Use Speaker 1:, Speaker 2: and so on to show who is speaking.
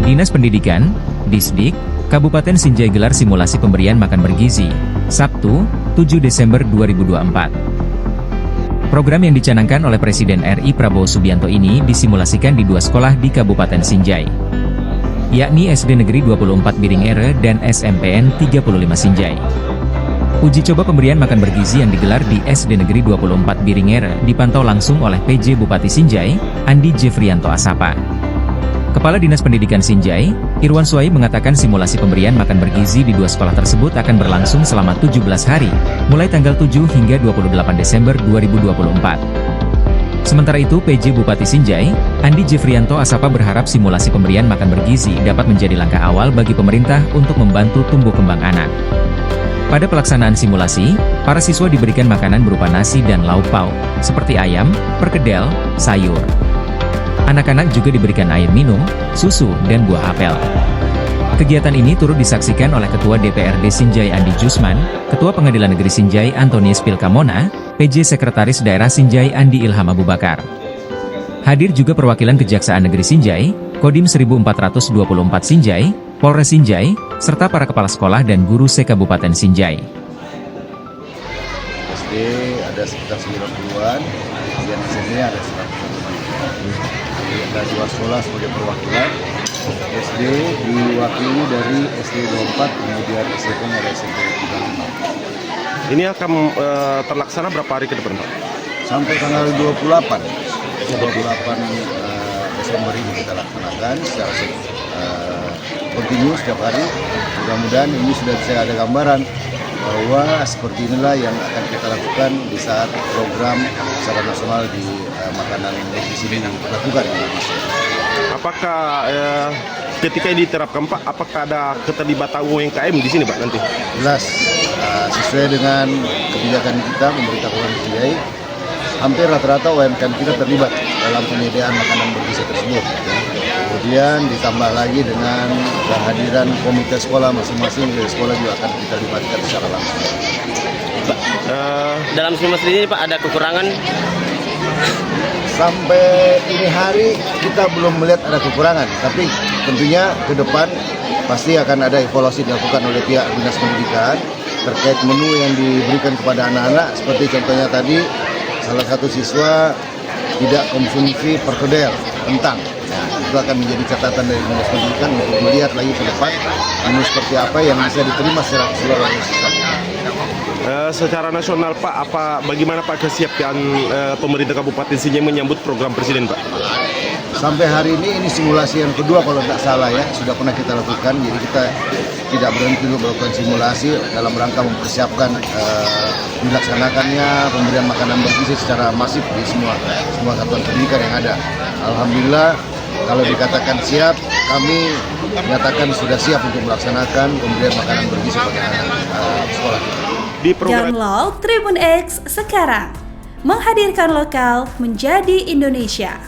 Speaker 1: Dinas Pendidikan, Disdik, Kabupaten Sinjai gelar simulasi pemberian makan bergizi, Sabtu, 7 Desember 2024. Program yang dicanangkan oleh Presiden RI Prabowo Subianto ini disimulasikan di 2 sekolah di Kabupaten Sinjai, yakni SD Negeri 24 Biringere dan SMPN 35 Sinjai. Uji coba pemberian makan bergizi yang digelar di SD Negeri 24 Biringere dipantau langsung oleh PJ Bupati Sinjai, Andi Jefrianto Asapa. Kepala Dinas Pendidikan Sinjai, Irwan Suai mengatakan simulasi pemberian makan bergizi di 2 sekolah tersebut akan berlangsung selama 17 hari, mulai tanggal 7 hingga 28 Desember 2024. Sementara itu, PJ Bupati Sinjai, Andi Jefrianto Asapa berharap simulasi pemberian makan bergizi dapat menjadi langkah awal bagi pemerintah untuk membantu tumbuh kembang anak. Pada pelaksanaan simulasi, para siswa diberikan makanan berupa nasi dan lauk pauk, seperti ayam, perkedel, sayur. Anak-anak juga diberikan air minum, susu, dan buah apel. Kegiatan ini turut disaksikan oleh Ketua DPRD Sinjai Andi Jusman, Ketua Pengadilan Negeri Sinjai Antonius Pilkamona, PJ Sekretaris Daerah Sinjai Andi Ilham Abu Bakar. Hadir juga perwakilan Kejaksaan Negeri Sinjai, Kodim 1424 Sinjai, Polres Sinjai, serta para kepala sekolah dan guru se-Kabupaten Sinjai.
Speaker 2: SD ada sekitar 90-an, kemudian SMP ada 100. Jadi ada 2 sekolah sebagai perwakilan. SD diwakili dari SD 24, kemudian SMP ada SMP 35.
Speaker 3: Ini akan terlaksana berapa hari ke depan, Pak?
Speaker 2: Sampai tanggal 28 Desember ini kita laksanakan secara kontinu setiap hari. Mudah-mudahan ini sudah bisa ada gambaran bahwa seperti inilah yang akan kita lakukan di saat program secara nasional di makanan di sini yang dilakukan di Indonesia.
Speaker 3: Apakah ketika ini diterapkan, Pak, apakah ada keterlibatan UMKM di sini, Pak, nanti?
Speaker 2: Jelas, sesuai dengan kebijakan kita pemerintah Kabupaten Sinjai, hampir rata-rata UMKM kita terlibat dalam penyediaan makanan bergizi tersebut. Kemudian ditambah lagi dengan kehadiran komite sekolah masing-masing dari sekolah juga akan kita libatkan secara langsung.
Speaker 4: Dalam simulasi ini, Pak, ada kekurangan?
Speaker 2: Sampai ini hari kita belum melihat ada kekurangan, tapi tentunya ke depan pasti akan ada evaluasi dilakukan oleh pihak Dinas Pendidikan terkait menu yang diberikan kepada anak-anak. Seperti contohnya tadi, salah satu siswa tidak konsumsi perkedel, kentang. Nah, itu akan menjadi catatan dari Dinas Pendidikan untuk melihat lagi ke depan menu seperti apa yang bisa diterima secara keseluruhan siswa.
Speaker 3: Secara nasional, Pak, bagaimana Pak kesiapan pemerintah Kabupaten Sinjai menyambut program Presiden, Pak?
Speaker 2: Sampai hari ini simulasi yang kedua kalau tidak salah ya, sudah pernah kita lakukan. Jadi kita tidak berhenti untuk melakukan simulasi dalam rangka mempersiapkan dilaksanakannya pemberian makanan bergizi secara masif di semua satuan pendidikan yang ada. Alhamdulillah, kalau dikatakan siap, kami menyatakan sudah siap untuk melaksanakan pemberian makanan bergizi pada anak sekolah.
Speaker 5: Download Tribun X sekarang, menghadirkan lokal menjadi Indonesia.